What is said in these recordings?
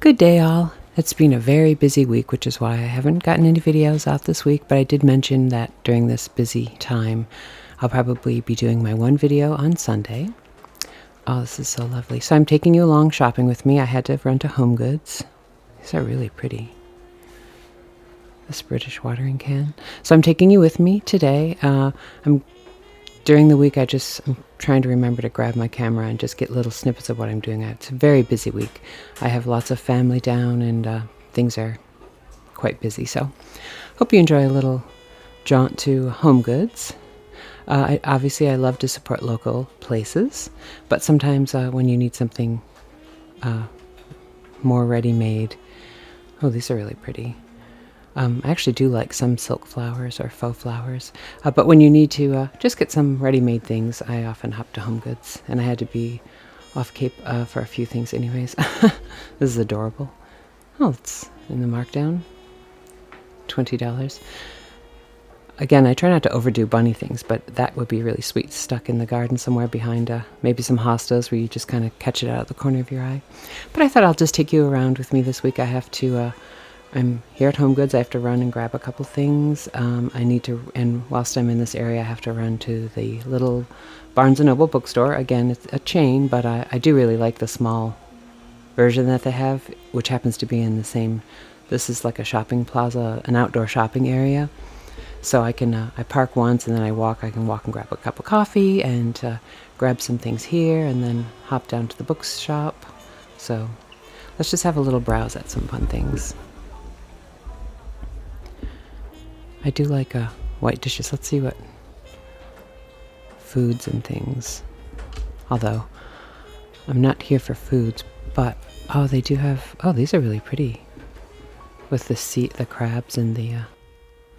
Good day, all. It's been a very busy week, which is why I haven't gotten any videos out this week, but I did mention that during this busy time, I'll probably be doing my one video on Sunday. Oh, this is so lovely. So I'm taking you along shopping with me. I had to run to Homegoods. These are really pretty. This British watering can. So I'm taking you with me today. During the week, I'm trying to remember to grab my camera and just get little snippets of what I'm doing. It's a very busy week. I have lots of family down and things are quite busy. So hope you enjoy a little jaunt to Homegoods. Obviously, I love to support local places, but sometimes when you need something more ready-made. Oh, these are really pretty. I actually do like some silk flowers or faux flowers, but when you need to just get some ready-made things, I often hop to Homegoods, and I had to be off Cape for a few things anyways. This is adorable. Oh, it's in the markdown. $20. Again, I try not to overdo bunny things, but that would be really sweet, stuck in the garden somewhere behind maybe some hostas where you just kind of catch it out of the corner of your eye. But I thought I'll just take you around with me this week. I'm here at Homegoods. I have to run and grab a couple things. And whilst I'm in this area, I have to run to the little Barnes & Noble bookstore. Again, it's a chain, but I do really like the small version that they have, which happens to be in the same, this is like a shopping plaza, an outdoor shopping area. So I park once and then I can walk and grab a cup of coffee and grab some things here and then hop down to the bookshop. So let's just have a little browse at some fun things. I do like white dishes. Let's see what foods and things. Although I'm not here for foods, but they do have. Oh, these are really pretty. With the crabs and the.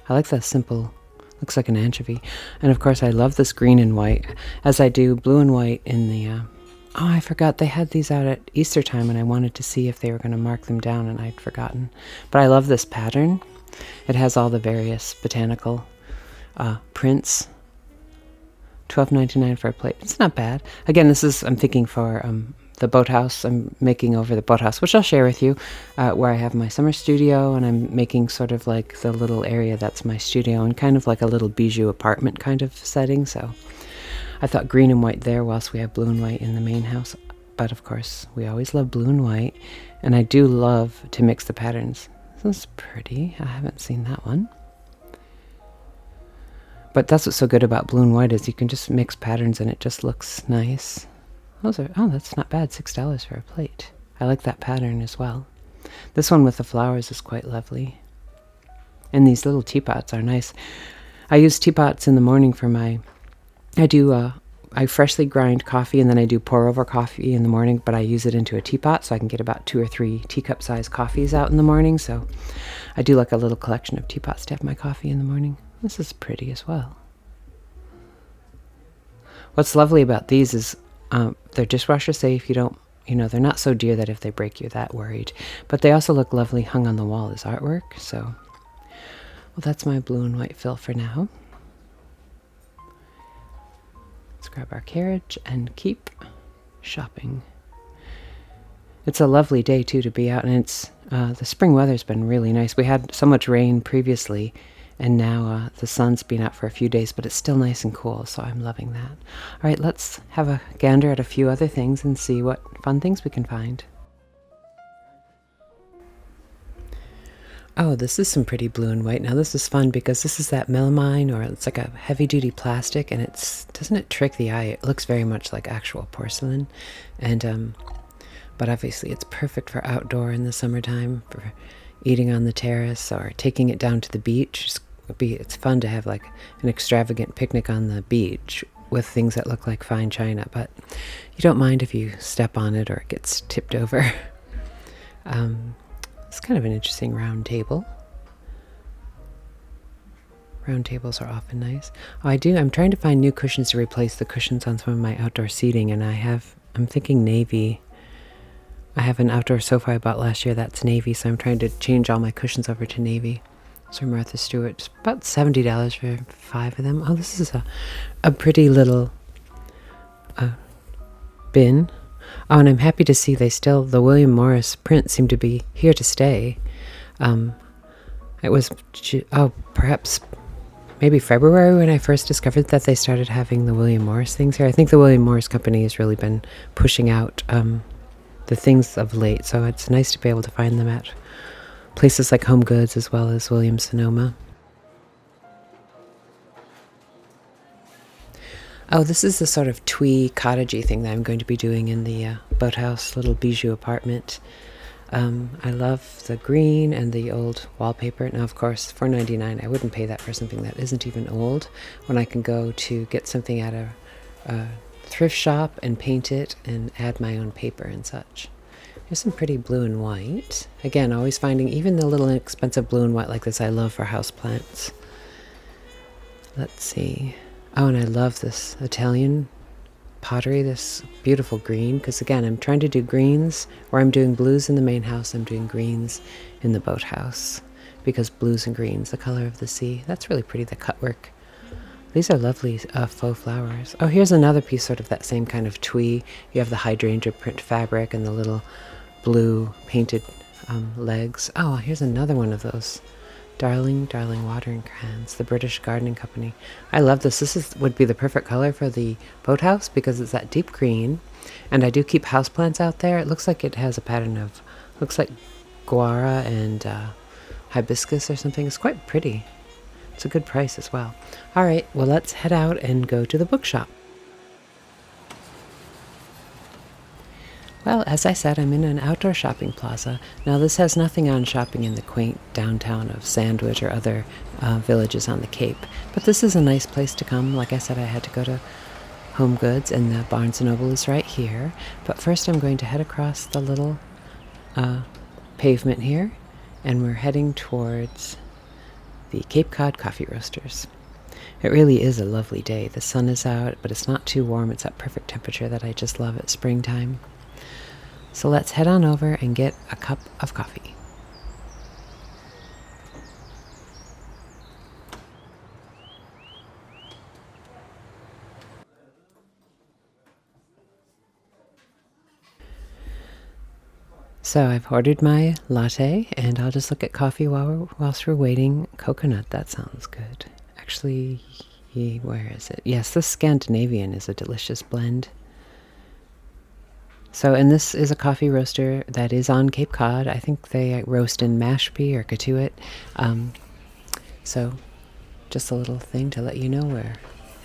I like that simple. Looks like an anchovy, and of course I love this green and white, as I do blue and white in the. Oh, I forgot they had these out at Easter time, and I wanted to see if they were going to mark them down, and I'd forgotten. But I love this pattern. It has all the various botanical prints. $12.99 for a plate. It's not bad. Again, I'm thinking for the boathouse. I'm making over the boathouse, which I'll share with you, where I have my summer studio, and I'm making sort of like the little area that's my studio, and kind of like a little bijou apartment kind of setting. So I thought green and white there, whilst we have blue and white in the main house. But of course, we always love blue and white, and I do love to mix the patterns. This is pretty. I haven't seen that one. But that's what's so good about blue and white is you can just mix patterns and it just looks nice. That's not bad. $6 for a plate. I like that pattern as well. This one with the flowers is quite lovely. And these little teapots are nice. I use teapots in the morning for I freshly grind coffee and then I do pour over coffee in the morning, but I use it into a teapot so I can get about 2 or 3 teacup sized coffees out in the morning. So I do like a little collection of teapots to have my coffee in the morning. This is pretty as well. What's lovely about these is they're dishwasher safe. They're not so dear that if they break you're that worried. But they also look lovely hung on the wall as artwork. So, well, that's my blue and white fill for now. Let's grab our carriage and keep shopping. It's a lovely day too to be out, and it's the spring weather's been really nice. We had so much rain previously, and now the sun's been out for a few days, but it's still nice and cool, so I'm loving that. All right, let's have a gander at a few other things and see what fun things we can find. Oh, this is some pretty blue and white. Now this is fun because this is that melamine, or it's like a heavy-duty plastic, and doesn't it trick the eye? It looks very much like actual porcelain, and but obviously it's perfect for outdoor in the summertime, for eating on the terrace or taking it down to the beach. It's fun to have like an extravagant picnic on the beach with things that look like fine china, but you don't mind if you step on it or it gets tipped over. It's kind of an interesting round table. Round tables are often nice. I'm trying to find new cushions to replace the cushions on some of my outdoor seating, and I'm thinking navy. I have an outdoor sofa I bought last year that's navy, so I'm trying to change all my cushions over to navy. It's from Martha Stewart. It's about $70 for 5 of them. Oh, this is a pretty little bin. Oh, and I'm happy to see the William Morris prints seem to be here to stay. It was, perhaps maybe February when I first discovered that they started having the William Morris things here. I think the William Morris company has really been pushing out the things of late, so it's nice to be able to find them at places like Homegoods as well as Williams-Sonoma. Oh, this is the sort of twee cottagey thing that I'm going to be doing in the boathouse little bijou apartment. I love the green and the old wallpaper. Now, of course, $4.99, I wouldn't pay that for something that isn't even old, when I can go to get something at a thrift shop and paint it and add my own paper and such. Here's some pretty blue and white. Again, always finding even the little inexpensive blue and white like this I love for houseplants. Let's see. Oh, and I love this Italian pottery, this beautiful green, because again, I'm trying to do greens where I'm doing blues in the main house, I'm doing greens in the boathouse, because blues and greens, the color of the sea. That's really pretty, the cut work. These are lovely faux flowers. Oh, here's another piece, sort of that same kind of twee. You have the hydrangea print fabric and the little blue painted legs. Oh, here's another one of those. Darling, Darling watering crans, the British Gardening Company. I love this. This would be the perfect color for the boathouse because it's that deep green. And I do keep houseplants out there. It looks like it has a pattern of, looks like guara and hibiscus or something. It's quite pretty. It's a good price as well. All right, well, let's head out and go to the bookshop. Well, as I said, I'm in an outdoor shopping plaza. Now, this has nothing on shopping in the quaint downtown of Sandwich or other villages on the Cape, but this is a nice place to come. Like I said, I had to go to Homegoods, and the Barnes & Noble is right here. But first, I'm going to head across the little pavement here, and we're heading towards the Cape Cod Coffee Roasters. It really is a lovely day. The sun is out, but it's not too warm. It's that perfect temperature that I just love at springtime. So let's head on over and get a cup of coffee. So I've ordered my latte, and I'll just look at coffee whilst we're waiting. Coconut, that sounds good. Actually, where is it? Yes, this Scandinavian is a delicious blend. So, and this is a coffee roaster that is on Cape Cod. I think they roast in Mashpee or Katuitt. So, just a little thing to let you know we're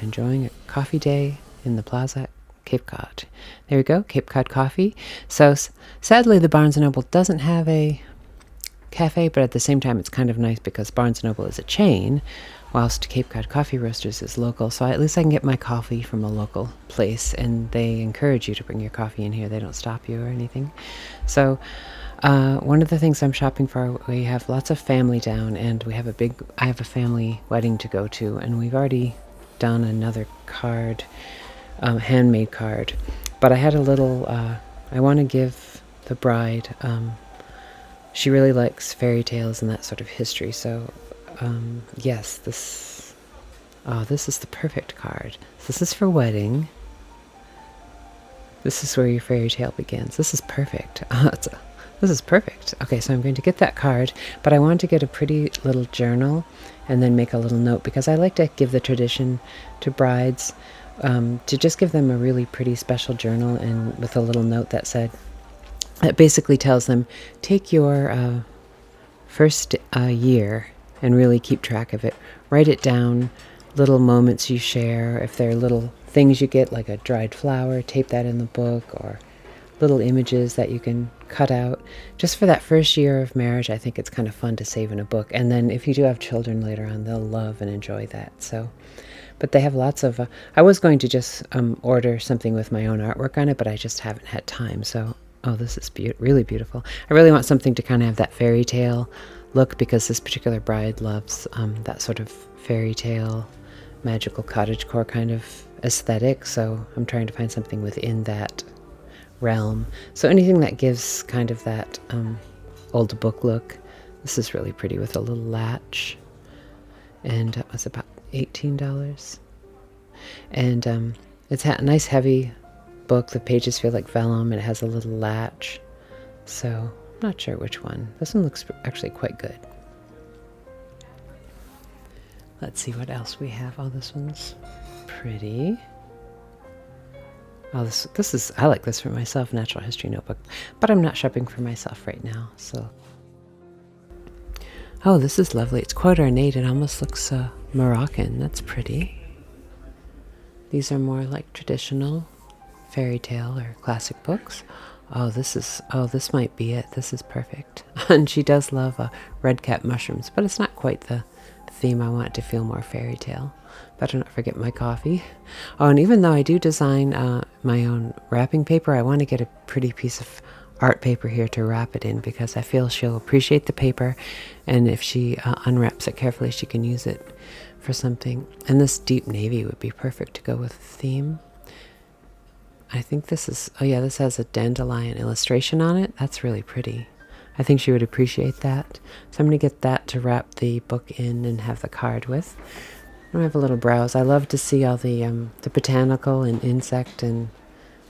enjoying a coffee day in the plaza at Cape Cod. There we go, Cape Cod coffee. So, sadly, the Barnes & Noble doesn't have a cafe, but at the same time, it's kind of nice because Barnes & Noble is a chain, whilst Cape Cod Coffee Roasters is local, so at least I can get my coffee from a local place, and they encourage you to bring your coffee in here. They don't stop you or anything. So one of the things I'm shopping for, we have lots of family down, and I have a family wedding to go to, and we've already done another card, handmade card, but I had a little, I want to give the bride, she really likes fairy tales and that sort of history, so yes, this is the perfect card. This is for wedding. This is where your fairy tale begins. This is perfect. This is perfect. Okay, so I'm going to get that card, but I want to get a pretty little journal and then make a little note, because I like to give the tradition to brides to just give them a really pretty special journal, and with a little note that basically tells them, take your first year and really keep track of it. Write it down, little moments you share. If there are little things you get, like a dried flower, tape that in the book, or little images that you can cut out. Just for that first year of marriage, I think it's kind of fun to save in a book. And then if you do have children later on, they'll love and enjoy that. So, but they have lots of, I was going to just order something with my own artwork on it, but I just haven't had time. So, oh, this is really beautiful. I really want something to kind of have that fairy tale look, because this particular bride loves that sort of fairy tale, magical cottagecore kind of aesthetic. So I'm trying to find something within that realm. So anything that gives kind of that old book look. This is really pretty with a little latch, and it was about $18. And it's a nice heavy book. The pages feel like vellum. It has a little latch. So I'm not sure which one. This one looks actually quite good. Let's see what else we have. Oh, this one's pretty. Oh, this is, I like this for myself, Natural History Notebook, but I'm not shopping for myself right now, so. Oh, this is lovely. It's quite ornate. It almost looks Moroccan. That's pretty. These are more like traditional fairy tale or classic books. Oh, this might be it. This is perfect. And she does love red-cap mushrooms, but it's not quite the theme. I want it to feel more fairy tale. Better not forget my coffee. Oh, and even though I do design my own wrapping paper, I want to get a pretty piece of art paper here to wrap it in, because I feel she'll appreciate the paper, and if she unwraps it carefully, she can use it for something. And this deep navy would be perfect to go with the theme. I think this is, oh yeah, this has a dandelion illustration on it. That's really pretty. I think she would appreciate that. So I'm going to get that to wrap the book in and have the card with. I have a little browse. I love to see all the botanical and insect and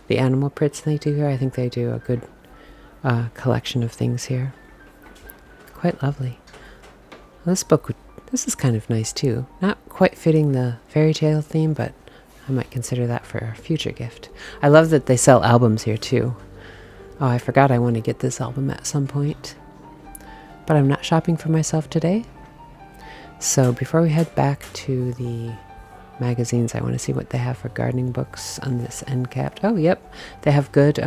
the animal prints they do here. I think they do a good collection of things here. Quite lovely. Well, this is kind of nice too. Not quite fitting the fairy tale theme, but I might consider that for a future gift. I love that they sell albums here too. Oh, I forgot I want to get this album at some point. But I'm not shopping for myself today. So before we head back to the magazines, I want to see what they have for gardening books on this end cap. Oh, yep. They have good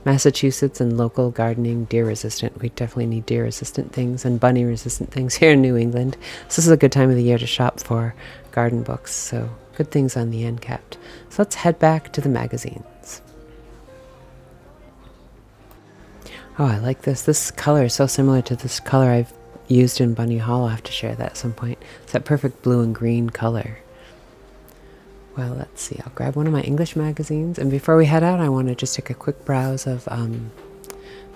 Massachusetts and local gardening, deer resistant. We definitely need deer resistant things and bunny resistant things here in New England. So this is a good time of the year to shop for garden books. So good things on the end cap. So let's head back to the magazines. Oh, I like this. This color is so similar to this color I've used in Bunny Hall. I'll have to share that at some point. It's that perfect blue and green color. Well, let's see. I'll grab one of my English magazines. And before we head out, I want to just take a quick browse of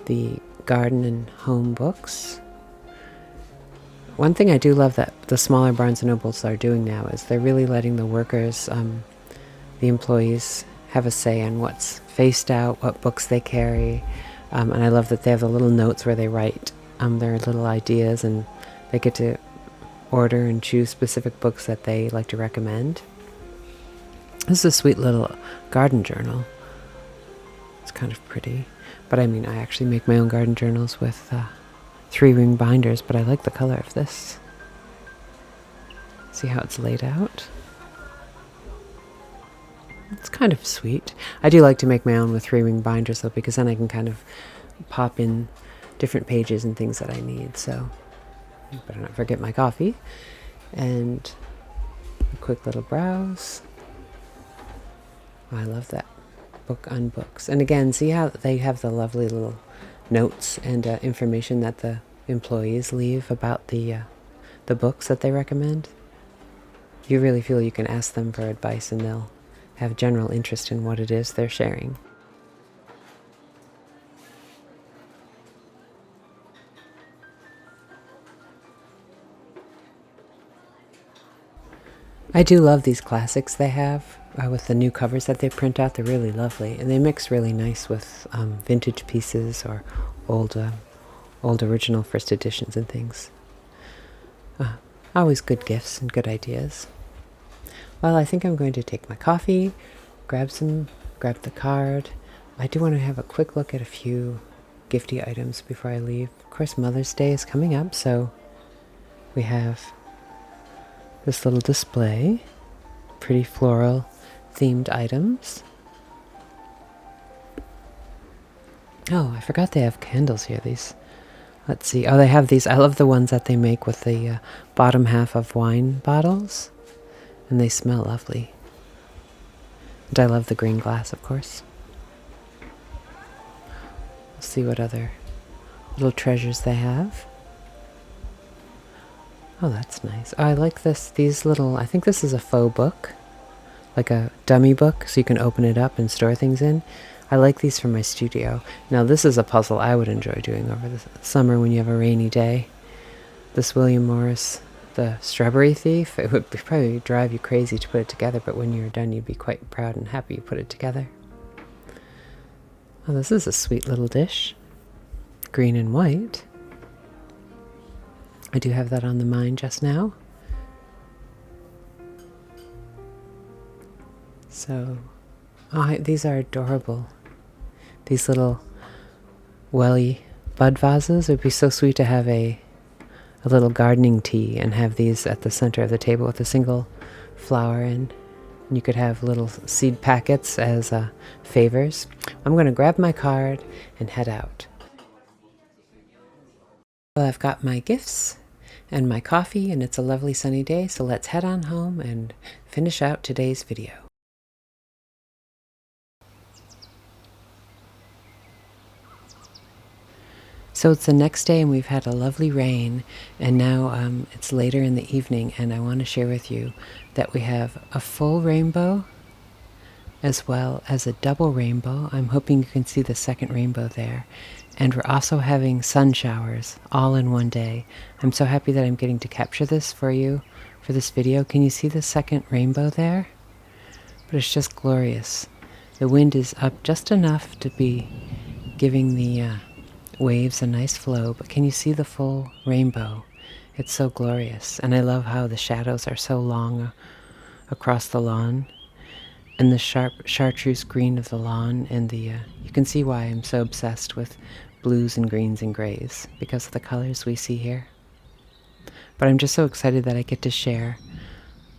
the garden and home books. One thing I do love that the smaller Barnes & Nobles are doing now is they're really letting the workers, the employees, have a say on what's faced out, what books they carry. And I love that they have the little notes where they write their little ideas, and they get to order and choose specific books that they like to recommend. This is a sweet little garden journal. It's kind of pretty. But I mean, I actually make my own garden journals with 3-ring binders, but I like the color of this. See how it's laid out? It's kind of sweet. I do like to make my own with 3-ring binders though, because then I can kind of pop in different pages and things that I need. So I better not forget my coffee. And a quick little browse. Oh, I love that book on books. And again, see how they have the lovely little notes and information that the employees leave about the books that they recommend. You really feel you can ask them for advice, and they'll have general interest in what it is they're sharing. I do love these classics they have with the new covers that they print out. They're really lovely, and they mix really nice with vintage pieces or old original first editions and things. Always good gifts and good ideas. Well, I think I'm going to take my coffee, grab the card. I do want to have a quick look at a few gifty items before I leave. Of course, Mother's Day is coming up, so we have this little display, pretty floral themed items. Oh, I forgot they have candles here. These, let's see. Oh, they have these. I love the ones that they make with the bottom half of wine bottles, and they smell lovely. And I love the green glass, of course. Let's see what other little treasures they have. Oh, that's nice. Oh, I like these little, I think this is a faux book, like a dummy book, so you can open it up and store things in. I like these for my studio. Now, this is a puzzle I would enjoy doing over the summer when you have a rainy day. This William Morris, the Strawberry Thief, it would probably drive you crazy to put it together, but when you're done, you'd be quite proud and happy you put it together. Oh, this is a sweet little dish. Green and white. I do have that on the mind just now. So, these are adorable. These little welly bud vases. It would be so sweet to have a little gardening tea and have these at the center of the table with a single flower in. And you could have little seed packets as favors. I'm going to grab my card and head out. Well, I've got my gifts and my coffee, and it's a lovely sunny day, so let's head on home and finish out today's video. So it's the next day and we've had a lovely rain, and now it's later in the evening, and I want to share with you that we have a full rainbow as well as a double rainbow. I'm hoping you can see the second rainbow there. And we're also having sun showers all in one day. I'm so happy that I'm getting to capture this for you for this video. Can you see the second rainbow there? But it's just glorious. The wind is up just enough to be giving the waves a nice flow, but can you see the full rainbow? It's so glorious. And I love how the shadows are so long across the lawn, and the sharp chartreuse green of the lawn, and the you can see why I'm so obsessed with blues and greens and grays, because of the colors we see here. But I'm just so excited that I get to share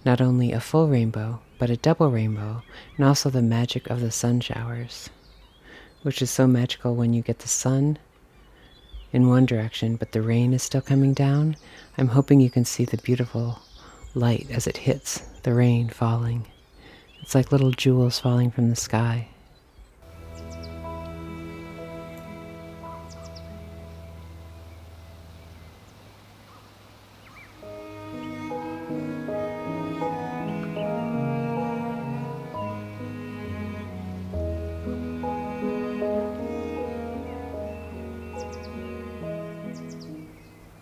not only a full rainbow, but a double rainbow, and also the magic of the sun showers, which is so magical when you get the sun in one direction, but the rain is still coming down. I'm hoping you can see the beautiful light as it hits the rain falling. It's like little jewels falling from the sky.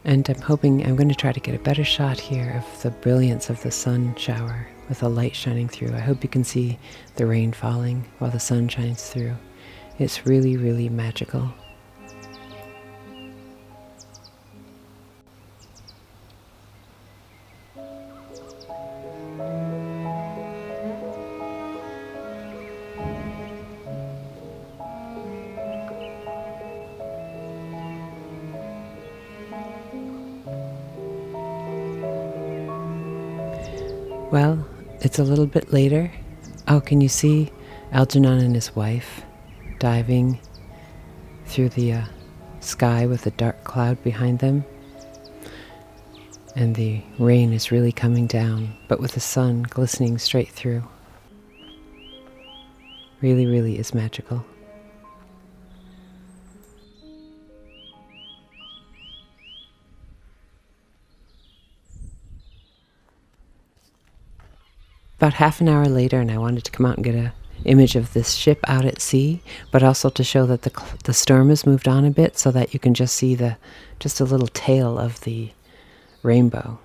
And I'm hoping I'm going to try to get a better shot here of the brilliance of the sun shower with the light shining through. I hope you can see the rain falling while the sun shines through. It's really, really magical. Well, it's a little bit later. Oh, can you see Algernon and his wife diving through the sky with a dark cloud behind them? And the rain is really coming down, but with the sun glistening straight through. Really, really is magical. About half an hour later, and I wanted to come out and get an image of this ship out at sea, but also to show that the storm has moved on a bit, so that you can just see just a little tail of the rainbow.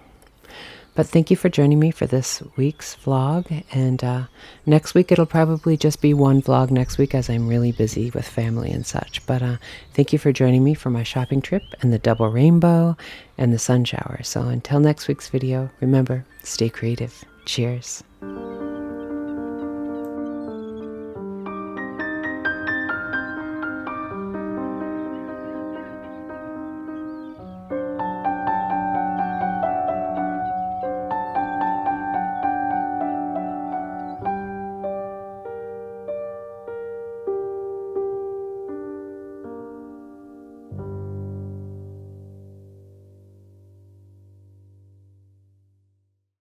But thank you for joining me for this week's vlog, and next week it'll probably just be one vlog next week, as I'm really busy with family and such. But thank you for joining me for my shopping trip and the double rainbow and the sun shower. So until next week's video, remember, stay creative. Cheers.